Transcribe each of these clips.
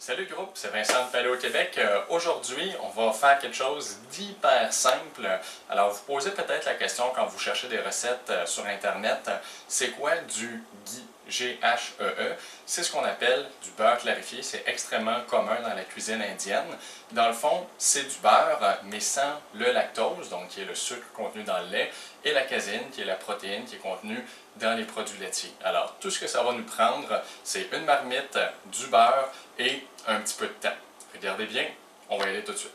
Salut groupe, c'est Vincent de Paléo-Québec. Aujourd'hui, on va faire quelque chose d'hyper simple. Alors, vous posez peut-être la question quand vous cherchez des recettes sur Internet, c'est quoi du ghee? G-H-E-E. C'est ce qu'on appelle du beurre clarifié. C'est extrêmement commun dans la cuisine indienne. Dans le fond, c'est du beurre, mais sans le lactose, donc qui est le sucre contenu dans le lait, et la caséine, qui est la protéine qui est contenue dans les produits laitiers. Alors, tout ce que ça va nous prendre, c'est une marmite, du beurre et un petit peu de temps. Regardez bien, on va y aller tout de suite.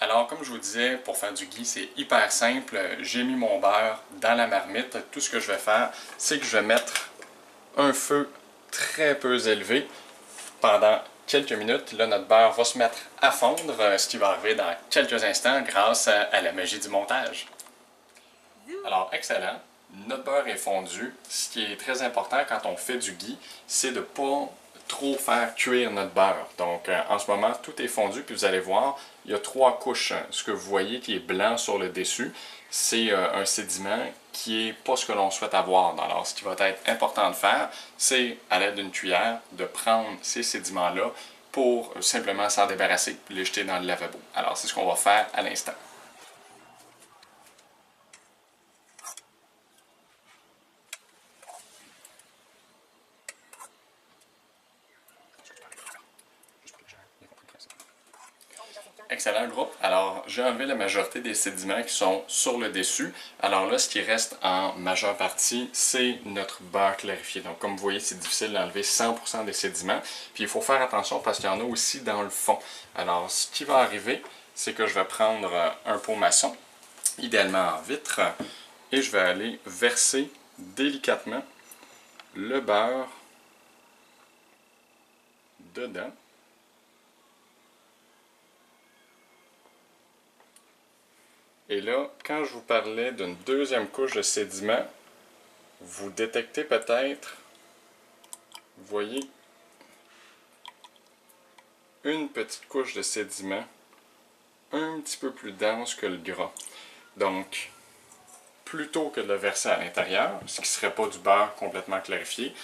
Alors, comme je vous disais, pour faire du ghee, c'est hyper simple. J'ai mis mon beurre dans la marmite. Tout ce que je vais faire, c'est que je vais mettre un feu très peu élevé pendant quelques minutes. Là, notre beurre va se mettre à fondre, ce qui va arriver dans quelques instants grâce à la magie du montage. Alors, excellent. Notre beurre est fondu. Ce qui est très important quand on fait du ghee, c'est de ne pas trop faire cuire notre beurre. Donc, en ce moment, tout est fondu, puis vous allez voir, il y a 3 couches. Ce que vous voyez qui est blanc sur le dessus, c'est un sédiment qui n'est pas ce que l'on souhaite avoir. Alors, ce qui va être important de faire, c'est, à l'aide d'une cuillère, de prendre ces sédiments-là pour simplement s'en débarrasser, puis les jeter dans le lavabo. Alors, c'est ce qu'on va faire à l'instant. Excellent groupe. Alors, j'ai enlevé la majorité des sédiments qui sont sur le dessus. Alors là, ce qui reste en majeure partie, c'est notre beurre clarifié. Donc, comme vous voyez, c'est difficile d'enlever 100% des sédiments. Puis, il faut faire attention parce qu'il y en a aussi dans le fond. Alors, ce qui va arriver, c'est que je vais prendre un pot maçon, idéalement en vitre, et je vais aller verser délicatement le beurre dedans. Et là, quand je vous parlais d'une deuxième couche de sédiments, vous détectez peut-être, vous voyez, une petite couche de sédiment un petit peu plus dense que le gras. Donc, plutôt que de le verser à l'intérieur, ce qui ne serait pas du beurre complètement clarifié,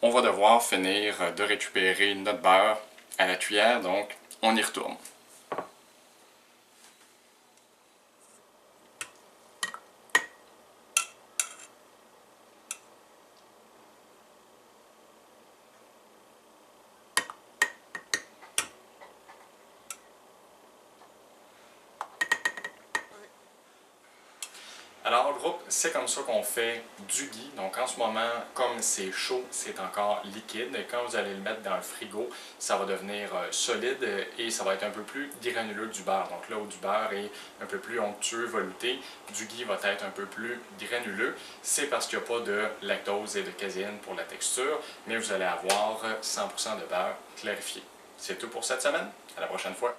on va devoir finir de récupérer notre beurre à la cuillère, donc on y retourne. Alors, groupe, c'est comme ça qu'on fait du ghee. Donc, en ce moment, comme c'est chaud, c'est encore liquide. Quand vous allez le mettre dans le frigo, ça va devenir solide et ça va être un peu plus granuleux que du beurre. Donc, là où du beurre est un peu plus onctueux, velouté, du ghee va être un peu plus granuleux. C'est parce qu'il n'y a pas de lactose et de caséine pour la texture, mais vous allez avoir 100% de beurre clarifié. C'est tout pour cette semaine. À la prochaine fois.